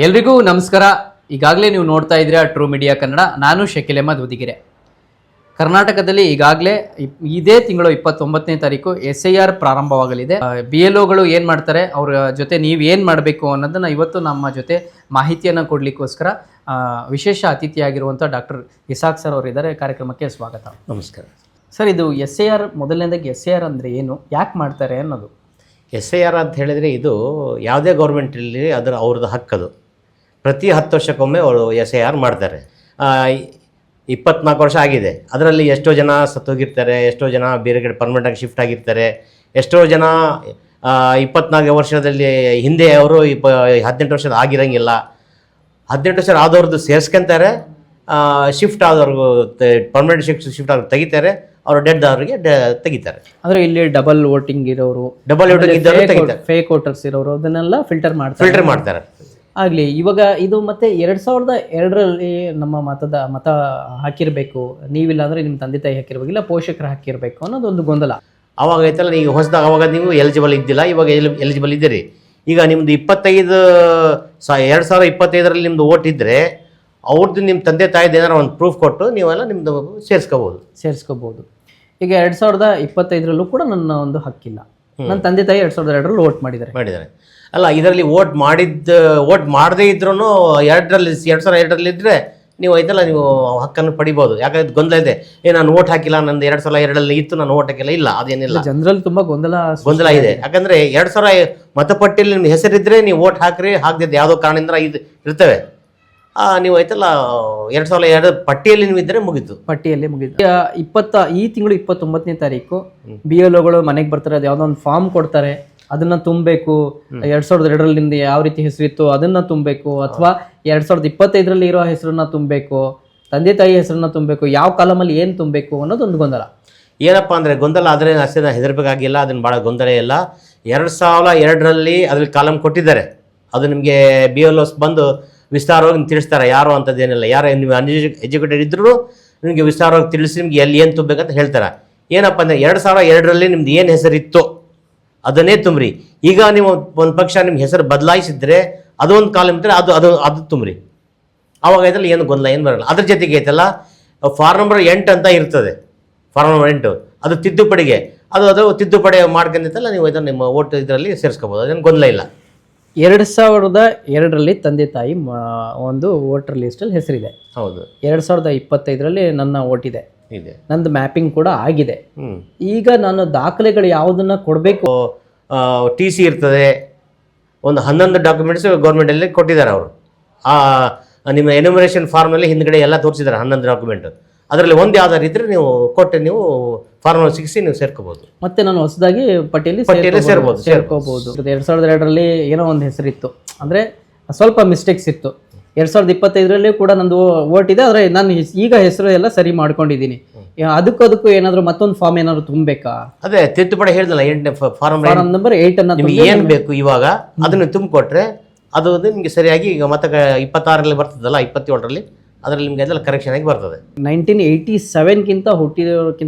ಎಲ್ರಿಗೂ ನಮಸ್ಕಾರ. ಈಗಾಗಲೇ ನೀವು ನೋಡ್ತಾ ಇದ್ದೀರಾ ಟ್ರೂ ಮೀಡಿಯಾ ಕನ್ನಡ. ನಾನು ಶಕೀಲ್ ಅಹಮದ್ ಉದಿಗೆರೆ. ಕರ್ನಾಟಕದಲ್ಲಿ ಈಗಾಗಲೇ ಇದೇ ತಿಂಗಳು 29ನೇ ತಾರೀಕು SIR ಪ್ರಾರಂಭವಾಗಲಿದೆ. BLOಗಳು ಏನು ಮಾಡ್ತಾರೆ, ಅವ್ರ ಜೊತೆ ನೀವು ಏನು ಮಾಡಬೇಕು ಅನ್ನೋದನ್ನು ಇವತ್ತು ನಮ್ಮ ಜೊತೆ ಮಾಹಿತಿಯನ್ನು ಕೊಡಲಿಕ್ಕೋಸ್ಕರ ವಿಶೇಷ ಅತಿಥಿಯಾಗಿರುವಂಥ ಡಾಕ್ಟರ್ ಇಸಾಕ್ ಸರ್ ಅವರಿದ್ದಾರೆ. ಕಾರ್ಯಕ್ರಮಕ್ಕೆ ಸ್ವಾಗತ. ನಮಸ್ಕಾರ ಸರ್. ಇದು SIR, ಮೊದಲನೇದಾಗಿ SIR ಅಂದರೆ ಏನು, ಯಾಕೆ ಮಾಡ್ತಾರೆ ಅನ್ನೋದು. SIR ಅಂತ ಹೇಳಿದರೆ ಇದು ಯಾವುದೇ ಗೌರ್ಮೆಂಟಲ್ಲಿ ಅವ್ರದ್ದು ಹಕ್ಕದು. ಪ್ರತಿ 10 ವರ್ಷಕ್ಕೊಮ್ಮೆ ಅವರು SIR ಮಾಡ್ತಾರೆ. 24 ವರ್ಷ ಆಗಿದೆ. ಅದರಲ್ಲಿ ಎಷ್ಟೋ ಜನ ಸತ್ತೋಗಿರ್ತಾರೆ, ಎಷ್ಟೋ ಜನ ಬೇರೆ ಕಡೆ ಪರ್ಮನೆಂಟಾಗಿ ಶಿಫ್ಟ್ ಆಗಿರ್ತಾರೆ, ಎಷ್ಟೋ ಜನ 24 ವರ್ಷದಲ್ಲಿ ಹಿಂದೆ ಅವರು 18 ವರ್ಷದ ಆಗಿರೋಂಗಿಲ್ಲ. 18 ವರ್ಷ ಆದವ್ರದ್ದು ಸೇರಿಸ್ಕೊಂತಾರೆ, ಶಿಫ್ಟ್ ಆದವ್ರಿಗೂ ಪರ್ಮನೆಂಟ್ ಶಿಫ್ಟ್ ಆದವ್ರು ತೆಗಿತಾರೆ, ಅವರು ಡೆಡ್ ಅವ್ರಿಗೆ ತೆಗಿತಾರೆ. ಅಂದರೆ ಇಲ್ಲಿ ಡಬಲ್ ವೋಟಿಂಗ್ ಇರೋರು, ಫೇಕ್ ವೋಟರ್ಸ್ ಇರೋರು ಅದನ್ನೆಲ್ಲ ಫಿಲ್ಟರ್ ಮಾಡ್ತಾರೆ. ಆಗಲಿ. ಇವಾಗ ಇದು ಮತ್ತೆ 2002ರಲ್ಲಿ ನಮ್ಮ ಮತ ಹಾಕಿರಬೇಕು, ನೀವಿಲ್ಲ ಅಂದರೆ ನಿಮ್ಮ ತಂದೆ ತಾಯಿ ಹಾಕಿರ್ಬೇಕು, ಇಲ್ಲ ಪೋಷಕರು ಹಾಕಿರಬೇಕು ಅನ್ನೋದೊಂದು ಗೊಂದಲ ಅವಾಗ ಐತಲ್ಲ. ಈಗ ಹೊಸದಾಗ ಅವಾಗ ನೀವು ಎಲಿಜಿಬಲ್ ಇದ್ದಿಲ್ಲ, ಇವಾಗ ಎಲಿಜಿಬಲ್ ಇದ್ದೀರಿ. ಈಗ ನಿಮ್ಮದು 2025ರಲ್ಲಿ ನಿಮ್ಮದು ಓಟ್ ಇದ್ದರೆ ಅವ್ರದ್ದು ನಿಮ್ಮ ತಂದೆ ತಾಯಿದು ಏನಾರು ಒಂದು ಪ್ರೂಫ್ ಕೊಟ್ಟು ನೀವೆಲ್ಲ ನಿಮ್ಮದು ಸೇರಿಸ್ಕೋಬೋದು. ಈಗ 2025ರಲ್ಲೂ ಕೂಡ ನನ್ನ ಒಂದು ಹಕ್ಕಿಲ್ಲ. ನನ್ನ ತಂದೆ ತಾಯಿ 2002ರಲ್ಲಿ ವೋಟ್ ಮಾಡಿದ್ದಾರೆ. ಅಲ್ಲ, ಇದರಲ್ಲಿ ವೋಟ್ ಮಾಡದೇ ಇದ್ರೂ 2002ರಲ್ಲಿ ಇದ್ದರೆ ನೀವು ಐತಲ್ಲ, ನೀವು ಹಕ್ಕನ್ನು ಪಡಿಬೋದು. ಯಾಕಂದ್ರೆ ಗೊಂದಲ ಇದೆ, ನಾನು ವೋಟ್ ಹಾಕಿಲ್ಲ, ನಂದು 2002ರಲ್ಲಿ ಇತ್ತು, ನಾನು ವೋಟ್ ಹಾಕಿಲ್ಲ. ಇಲ್ಲ, ಅದೇನಿಲ್ಲ. ಜನರಲ್ಲಿ ತುಂಬ ಗೊಂದಲ ಇದೆ. ಯಾಕಂದರೆ 2000 ಮತಪಟ್ಟಿಯಲ್ಲಿ ನಿಮ್ಮ ಹೆಸರಿದ್ದರೆ ನೀವು ವೋಟ್ ಹಾಕದಿದ್ದು ಯಾವುದೋ ಕಾರಣದಿಂದ ಇರ್ತವೆ. ನೀವು ಐತಲ್ಲ 2002 ಪಟ್ಟಿಯಲ್ಲಿ ನೀವು ಇದ್ದರೆ ಮುಗೀತು. ಈ ತಿಂಗಳು 29ನೇ ತಾರೀಕು BLOಗಳು ಮನೆಗೆ ಬರ್ತಾರೆ. ಅದು ಯಾವುದೋ ಒಂದು ಫಾರ್ಮ್ ಕೊಡ್ತಾರೆ, ಅದನ್ನ ತುಂಬಬೇಕು. 2002ರಲ್ಲಿ ನಿಮ್ದು ಯಾವ ರೀತಿ ಹೆಸರಿತ್ತು ಅದನ್ನ ತುಂಬಬೇಕು, ಅಥವಾ 2025ರಲ್ಲಿ ಇರೋ ಹೆಸರನ್ನ ತುಂಬಬೇಕು, ತಂದೆ ತಾಯಿ ಹೆಸರನ್ನ ತುಂಬಬೇಕು, ಯಾವ ಕಾಲಮಲ್ಲಿ ಏನು ತುಂಬಬೇಕು ಅನ್ನೋದೊಂದು ಗೊಂದಲ. ಏನಪ್ಪ ಅಂದರೆ ಗೊಂದಲ ಆದರೆ ಅಷ್ಟೇ ಹೆದರ್ಬೇಕಾಗಿಲ್ಲ. ಅದನ್ನು ಭಾಳ ಗೊಂದಲ ಇಲ್ಲ. 2002ರಲ್ಲಿ ಅದ್ರಲ್ಲಿ ಕಾಲಮ್ ಕೊಟ್ಟಿದ್ದಾರೆ. ಅದು ನಿಮಗೆ BLOಸ್ ಬಂದು ವಿಸ್ತಾರವಾಗಿ ತಿಳಿಸ್ತಾರೆ. ಯಾರು ಅಂಥದ್ದೇನಿಲ್ಲ. ಯಾರು ನೀವು ಎಜುಕೇಟೆಡ್ ಇದ್ದರೂ ನಿಮಗೆ ವಿಸ್ತಾರವಾಗಿ ತಿಳಿಸಿ ನಿಮ್ಗೆ ಎಲ್ಲಿ ಏನು ತುಂಬಬೇಕಂತ ಹೇಳ್ತಾರೆ. ಏನಪ್ಪ ಅಂದರೆ 2002ರಲ್ಲಿ ನಿಮ್ದು ಏನು ಹೆಸರಿತ್ತು ಅದನ್ನೇ ತುಂಬ್ರಿ. ಈಗ ನೀವು ಒಂದು ಪಕ್ಷ ನಿಮ್ಮ ಹೆಸರು ಬದಲಾಯಿಸಿದ್ರೆ ಅದೊಂದು ಕಾಲಮ್ ಇದ್ದರೆ ಅದು ತುಂಬ್ರಿ. ಆವಾಗ ಐತಲ್ಲ ಏನು ಗೊಂದಲ ಏನು ಬರಲ್ಲ. ಅದ್ರ ಜೊತೆಗೆ ಐತಲ್ಲ ಫಾರ್ಮ್ ನಂಬರ್ 8 ಅಂತ ಇರ್ತದೆ. ಫಾರ್ಮ್ ನಂಬರ್ 8 ಅದು ತಿದ್ದುಪಡಿಗೆ ಅದು ತಿದ್ದುಪಡಿ ಮಾಡ್ಕೊಂಡಿತ್ತಲ್ಲ, ನೀವು ಇದನ್ನು ನಿಮ್ಮ ಓಟ್ ಇದರಲ್ಲಿ ಸೇರಿಸ್ಕೋಬೋದು. ಅದೇನು ಗೊಂದಲ ಇಲ್ಲ. 2002ರಲ್ಲಿ ತಂದೆ ತಾಯಿ ಒಂದು ವೋಟರ್ ಲಿಸ್ಟಲ್ಲಿ ಹೆಸರಿದೆ. ಹೌದು. 2025ರಲ್ಲಿ ನನ್ನ ವೋಟ್ ಇದೆ, ನಂದು ಮ್ಯಾಪಿಂಗ್ ಕೂಡ ಆಗಿದೆ. ಈಗ ನಾನು ದಾಖಲೆಗಳು ಯಾವುದನ್ನ ಕೊಡಬೇಕು? TC ಇರ್ತದೆ, ಒಂದು 11 ಡಾಕ್ಯುಮೆಂಟ್ಸ್ ಗೌರ್ಮೆಂಟಲ್ಲಿ ಕೊಟ್ಟಿದ್ದಾರೆ ಅವರು. ನಿಮ್ಮ ಎನ್ಯುಮರೇಷನ್ ಫಾರ್ಮ್ನಲ್ಲಿ ಹಿಂದ್ಗಡೆ ಎಲ್ಲ ತೋರಿಸಿದ್ದಾರೆ 11 ಡಾಕ್ಯುಮೆಂಟ್. ಅದರಲ್ಲಿ ಒಂದು ಯಾವ್ದಾರು ಇದ್ರೆ ನೀವು ಕೊಟ್ಟು ನೀವು ಫಾರ್ಮ್ 6 ನೀವು ಸೇರ್ಕೋಬಹುದು. ಮತ್ತೆ ನಾನು ಹೊಸದಾಗಿ ಪಟ್ಟಿಯಲ್ಲಿ ಸೇರ್ಕೋಬಹುದು. 2002ರಲ್ಲಿ ಏನೋ ಒಂದು ಹೆಸರಿತ್ತು, ಅಂದ್ರೆ ಸ್ವಲ್ಪ ಮಿಸ್ಟೇಕ್ಸ್ ಇತ್ತು. 2025ರಲ್ಲಿ ಕೂಡ ನಂದು ವೋಟ್ ಇದೆ, ಆದರೆ ನಾನು ಈಗ ಹೆಸರು ಎಲ್ಲ ಸರಿ ಮಾಡ್ಕೊಂಡಿದ್ದೀನಿ. ಅದಕ್ಕೂ ಏನಾದ್ರು ಮತ್ತೊಂದು ಫಾರ್ಮ್ ಏನಾದ್ರು ತುಂಬಬೇಕಾ? ಅದೇ ತಿದ್ದುಪಡಿ ಹೇಳಿದಲ್ಲ, 8 ಫಾರ್ಮ್ ನಂಬರ್ 8 ಅನ್ನ ನಿಮ್ಗೆ ಏನ್ ಬೇಕು ಇವಾಗ ಅದನ್ನು ತುಂಬಿಕೊಟ್ರೆ ಅದು ನಿಮ್ಗೆ ಸರಿಯಾಗಿ. ಈಗ ಮತ್ತೆ 26ರಲ್ಲಿ ಬರ್ತದಲ್ಲ, 27ರಲ್ಲಿ ಅದರಲ್ಲಿ ನಿಮ್ಗೆ ಅದೆಲ್ಲ ಕರೆಕ್ಷನ್ ಆಗಿ ಬರ್ತದೆ. 1987ಗಿಂತ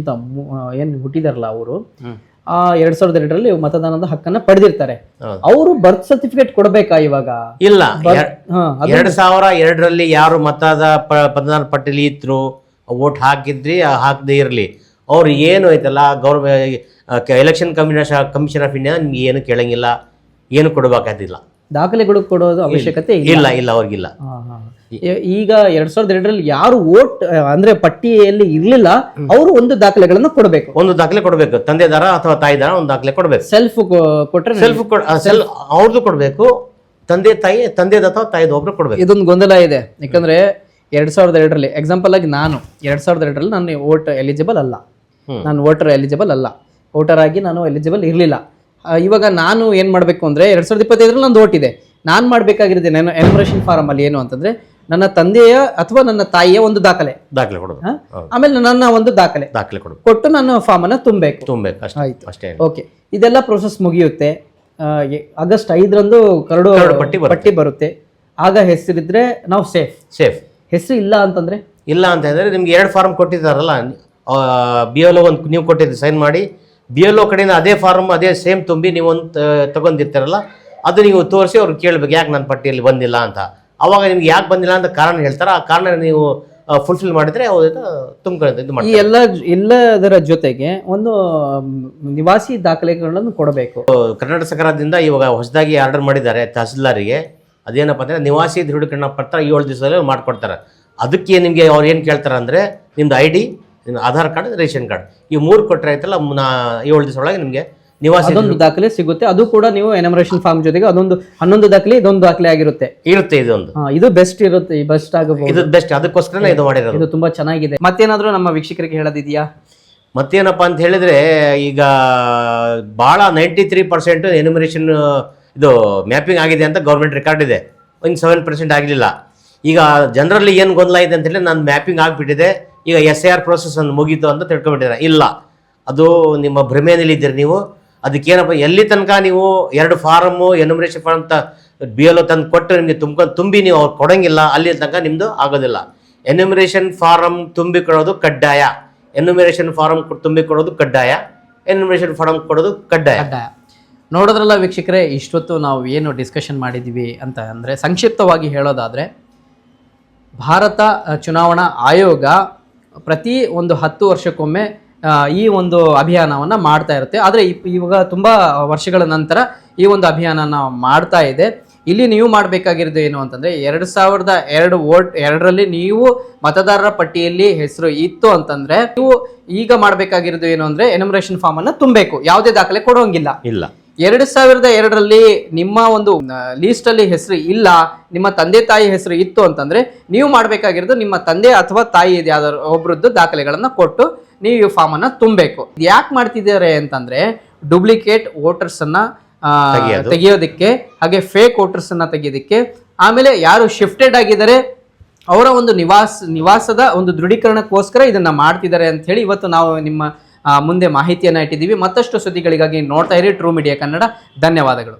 ಏನು ಹುಟ್ಟಿದಾರಲ್ಲ ಅವರು 2002ರಲ್ಲಿ ಮತದಾನದ ಹಕ್ಕನ್ನ ಪಡೆದಿರ್ತಾರೆ. ಅವರು ಬರ್ತ್ ಸರ್ಟಿಫಿಕೇಟ್ ಕೊಡಬೇಕಾ ಇವಾಗ? ಇಲ್ಲ. 2002ರಲ್ಲಿ ಯಾರು ಮತದಾನ ಪಟ್ಟಿಲಿ ಇದ್ರು, ವೋಟ್ ಹಾಕಿದ್ರಿ ಹಾಕದೇ ಇರಲಿ, ಅವ್ರು ಏನು ಐತಲ್ಲ ಎಲೆಕ್ಷನ್ ಕಮಿಷನ್ ಆಫ್ ಇಂಡಿಯಾ ನಿಮ್ಗೆ ಏನು ಕೇಳಂಗಿಲ್ಲ, ಏನು ಕೊಡಬೇಕಾದಿಲ್ಲ. ದಾಖಲೆಗಳು ಕೊಡೋದು ಅವಶ್ಯಕತೆ ಇಲ್ಲ ಅವ್ರಿಗಿಲ್ಲ. ಈಗ 2002ರಲ್ಲಿ ಯಾರು ವೋಟ್ ಅಂದ್ರೆ ಪಟ್ಟಿಯಲ್ಲಿ ಇರ್ಲಿಲ್ಲ, ಅವರು ಒಂದು ದಾಖಲೆಗಳನ್ನು ಕೊಡಬೇಕು. ಒಂದು ದಾಖಲೆ ಕೊಡಬೇಕು. ತಂದೆದಾರ ಅಥವಾ ತಾಯಿದಾರ ಒಂದು ದಾಖಲೆ ಕೊಡಬೇಕು. ಸೆಲ್ಫ್ ಕೊಟ್ರೆ ಅವ್ರದ್ದು ಕೊಡಬೇಕು. ತಂದೆದ ಅಥವಾ ತಾಯಿದ ಒಬ್ರು ಕೊಡಬೇಕು. ಇದೊಂದು ಗೊಂದಲ ಇದೆ. ಯಾಕಂದ್ರೆ 2002ರಲ್ಲಿ ಎಕ್ಸಾಂಪಲ್ ಆಗಿ ನಾನು 2002ರಲ್ಲಿ ನಾನು ವೋಟ್ ಎಲಿಜಿಬಲ್ ಅಲ್ಲ, ನಾನು ವೋಟರ್ ಎಲಿಜಿಬಲ್ ಅಲ್ಲ, ವೋಟರ್ ಆಗಿ ನಾನು ಎಲಿಜಿಬಲ್ ಇರಲಿಲ್ಲ. ಇವಾಗ ನಾನು ಏನು ಮಾಡಬೇಕು ಅಂದರೆ 2025ರಲ್ಲಿ ನಂದು ವೋಟ್ ಇದೆ, ನಾನು ಮಾಡಬೇಕಾಗಿರೋದು ನಾನು ಎನ್ಯುಮರೇಷನ್ ಫಾರ್ಮ್ ಅಲ್ಲಿ ಏನು ಅಂತಂದ್ರೆ ನನ್ನ ತಂದೆಯ ಅಥವಾ ನನ್ನ ತಾಯಿಯ ಒಂದು ದಾಖಲೆ ಕೊಡಬೇಕು, ಆಮೇಲೆ ನನ್ನ ಒಂದು ದಾಖಲೆ ಕೊಟ್ಟು ನಾನು ಫಾರ್ಮ್ ಅನ್ನ ತುಂಬಬೇಕು. ಆಯ್ತು, ಓಕೆ. ಇದೆಲ್ಲ ಪ್ರೊಸೆಸ್ ಮುಗಿಯುತ್ತೆ. ಆಗಸ್ಟ್ 5ರಂದು ಕರಡು ಪಟ್ಟಿ ಬರುತ್ತೆ. ಆಗ ಹೆಸರಿದ್ರೆ ನಾವು ಸೇಫ್. ಹೆಸರು ಇಲ್ಲ ಅಂತಂದ್ರೆ ನಿಮ್ಗೆ 2 ಫಾರ್ಮ್ ಕೊಟ್ಟಿದ್ದಾರಲ್ಲ, BLO ಒಂದು ನೀವು ಕೊಟ್ಟಿದ್ದು ಸೈನ್ ಮಾಡಿ, BLO ಕಡೆಯಿಂದ ಅದೇ ಫಾರ್ಮ್ ಅದೇ ಸೇಮ್ ತುಂಬಿ ನೀವು ಒಂದು ತಗೊಂಡಿರ್ತಾರಲ್ಲ, ಅದು ನೀವು ತೋರಿಸಿ ಅವ್ರಿಗೆ ಕೇಳಬೇಕು ಯಾಕೆ ನನ್ನ ಪಟ್ಟಿಯಲ್ಲಿ ಬಂದಿಲ್ಲ ಅಂತ. ಅವಾಗ ನಿಮ್ಗೆ ಯಾಕೆ ಬಂದಿಲ್ಲ ಅಂತ ಕಾರಣ ಹೇಳ್ತಾರೆ, ಆ ಕಾರಣ ನೀವು ಫುಲ್ಫಿಲ್ ಮಾಡಿದ್ರೆ ಇದು ತುಂಬ್ಕೊಳ್ಳೋದು ಇದು ಈ ಮಾಡ್ತಾರೆ. ಎಲ್ಲದರ ಜೊತೆಗೆ ಒಂದು ನಿವಾಸಿ ದಾಖಲೆಗಳನ್ನು ಕೊಡಬೇಕು. ಕರ್ನಾಟಕ ಸರ್ಕಾರದಿಂದ ಇವಾಗ ಹೊಸದಾಗಿ ಆರ್ಡರ್ ಮಾಡಿದ್ದಾರೆ ತಹಸೀಲ್ದಾರಿಗೆ, ಅದೇನಪ್ಪ ಅಂದರೆ ನಿವಾಸಿ ದೃಢೀಕರಣ ಪತ್ರ 7 ದಿವಸದಲ್ಲಿ ಮಾಡಿಕೊಡ್ತಾರೆ. ಅದಕ್ಕೆ ನಿಮಗೆ ಅವ್ರು ಏನು ಕೇಳ್ತಾರೆ ಅಂದರೆ ನಿಮ್ದು ID, ನಿಮ್ಮ ಆಧಾರ್ ಕಾರ್ಡ್, ರೇಷನ್ ಕಾರ್ಡ್, ಈ 3 ಕೊಟ್ಟರೆ ಆಯ್ತಲ್ಲ 7 ದಿವಸ ಒಳಗೆ ನಿಮಗೆ ನಿವಾಸಿ ಅದೊಂದು ದಾಖಲೆ ಸಿಗುತ್ತೆ. ಅದು ಕೂಡ ನೀವು ಎನಮರೇಷನ್ ಫಾರ್ಮ್ ಜೊತೆಗೆ ಅದೊಂದು 11 ದಾಖಲೆ ಇದೊಂದು ದಾಖಲೆ ಆಗಿರುತ್ತೆ. ಇರುತ್ತೆ. ಇದೊಂದು ಇದು ಬೆಸ್ಟ್ ಇರುತ್ತೆ, ಬೆಸ್ಟ್ ಆಗಬಹುದು. ಇದು ಬೆಸ್ಟ್, ಅದಕ್ಕೋಸ್ಕರ ಇದು ಮಾಡಿರೋದು. ಇದು ತುಂಬಾ ಚೆನ್ನಾಗಿದೆ. ಮತ್ತೇನಾದ್ರೂ ನಮ್ಮ ವೀಕ್ಷಕರಿಗೆ ಹೇಳೋದಿದೆಯಾ? ಮತ್ತೇನಪ್ಪ ಅಂತ ಹೇಳಿದ್ರೆ, ಈಗ ಭಾಳ 93% ಎನ್ಯುಮರೇಷನ್ ಇದು ಮ್ಯಾಪಿಂಗ್ ಆಗಿದೆ ಅಂತ ಗೌರ್ಮೆಂಟ್ ರೆಕಾರ್ಡ್ ಇದೆ, ಒಂದು 7% ಆಗಲಿಲ್ಲ. ಈಗ ಜನರಲ್ಲಿ ಏನು ಗೊಂದಲ ಇದೆ ಅಂತ ಹೇಳಿ ನಾನು ಮ್ಯಾಪಿಂಗ್ ಆಗಿಬಿಟ್ಟಿದೆ, ಈಗ SIR ಪ್ರೋಸೆಸ್ ಅನ್ನು ಮುಗೀತು ಅಂತ ತಿಳ್ಕೊಂಡ್ಬಿಟ್ಟಿದ್ದಾರೆ. ಇಲ್ಲ, ಅದು ನಿಮ್ಮ ಭ್ರಮೆಯಲ್ಲಿದ್ದೀರಿ ನೀವು. ಅದಕ್ಕೇನಪ್ಪ, ಎಲ್ಲಿ ತನಕ ನೀವು 2 ಫಾರಮ್ಮು ಎನ್ಯುಮರೇಷನ್ ಫಾರ್ಮ್ BLO ತಂದು ಕೊಟ್ಟು ನಿಮಗೆ ತುಂಬಿ ನೀವು ಅವ್ರು ಕೊಡೋಂಗಿಲ್ಲ, ಅಲ್ಲಿ ತನಕ ನಿಮ್ಮದು ಆಗೋದಿಲ್ಲ. ಎನ್ಯುಮರೇಷನ್ ಫಾರಮ್ ತುಂಬಿಕೊಡೋದು ಕಡ್ಡಾಯ, ಎನ್ಯುಮರೇಷನ್ ಫಾರಮ್ ತುಂಬಿಕೊಡೋದು ಕಡ್ಡಾಯ, ಎನ್ಯುಮರೇಷನ್ ಫಾರಮ್ ಕೊಡೋದು ಕಡ್ಡಾಯ. ನೋಡೋದ್ರಲ್ಲ ವೀಕ್ಷಕರೇ, ಇಷ್ಟೊತ್ತು ನಾವು ಏನು ಡಿಸ್ಕಷನ್ ಮಾಡಿದ್ದೀವಿ ಅಂತ ಅಂದರೆ, ಸಂಕ್ಷಿಪ್ತವಾಗಿ ಹೇಳೋದಾದರೆ, ಭಾರತ ಚುನಾವಣಾ ಆಯೋಗ ಪ್ರತಿ ಒಂದು 10 ವರ್ಷಕ್ಕೊಮ್ಮೆ ಈ ಒಂದು ಅಭಿಯಾನವನ್ನು ಮಾಡ್ತಾ ಇರುತ್ತೆ. ಆದರೆ ಇವಾಗ ತುಂಬ ವರ್ಷಗಳ ನಂತರ ಈ ಒಂದು ಅಭಿಯಾನನ ಮಾಡ್ತಾ ಇದೆ. ಇಲ್ಲಿ ನೀವು ಮಾಡಬೇಕಾಗಿರೋದು ಏನು ಅಂತಂದರೆ, 2002 ನೀವು ಮತದಾರರ ಪಟ್ಟಿಯಲ್ಲಿ ಹೆಸರು ಇತ್ತು ಅಂತಂದರೆ, ನೀವು ಈಗ ಮಾಡಬೇಕಾಗಿರೋದು ಏನು ಅಂದರೆ ಎನ್ಯುಮರೇಷನ್ ಫಾರ್ಮ್ ಅನ್ನು ತುಂಬಬೇಕು, ಯಾವುದೇ ದಾಖಲೆ ಕೊಡೋಂಗಿಲ್ಲ. ಇಲ್ಲ, 2002 ನಿಮ್ಮ ಒಂದು ಲೀಸ್ಟ್ ಅಲ್ಲಿ ಹೆಸರು ಇಲ್ಲ, ನಿಮ್ಮ ತಂದೆ ತಾಯಿ ಹೆಸರು ಇತ್ತು ಅಂತಂದ್ರೆ ನೀವು ಮಾಡಬೇಕಾಗಿರೋದು ನಿಮ್ಮ ತಂದೆ ಅಥವಾ ತಾಯಿ ಯಾವ್ದಾದ್ರು ಒಬ್ರದ್ದು ದಾಖಲೆಗಳನ್ನ ಕೊಟ್ಟು ನೀವು ಈ ಫಾರ್ಮ್ ಅನ್ನ ತುಂಬಬೇಕು. ಯಾಕೆ ಮಾಡ್ತಿದ್ದಾರೆ ಅಂತಂದ್ರೆ, ಡೂಪ್ಲಿಕೇಟ್ ವೋಟರ್ಸ್ ಅನ್ನ ತೆಗೆಯೋದಕ್ಕೆ, ಹಾಗೆ ಫೇಕ್ ವೋಟರ್ಸ್ ಅನ್ನ ತೆಗೆಯೋದಕ್ಕೆ, ಆಮೇಲೆ ಯಾರು ಶಿಫ್ಟೆಡ್ ಆಗಿದ್ದಾರೆ ಅವರ ಒಂದು ನಿವಾಸದ ಒಂದು ದೃಢೀಕರಣಕ್ಕೋಸ್ಕರ ಇದನ್ನ ಮಾಡ್ತಿದ್ದಾರೆ ಅಂತ ಹೇಳಿ ಇವತ್ತು ನಾವು ನಿಮ್ಮ ಮುಂದೆ ಮಾಹಿತಿಯನ್ನು ಇಟ್ಟಿದ್ದೀವಿ. ಮತ್ತಷ್ಟು ಸುದ್ದಿಗಳಿಗಾಗಿ ನೋಡ್ತಾ ಇರಿ ಟ್ರೂ ಮೀಡಿಯಾ ಕನ್ನಡ. ಧನ್ಯವಾದಗಳು.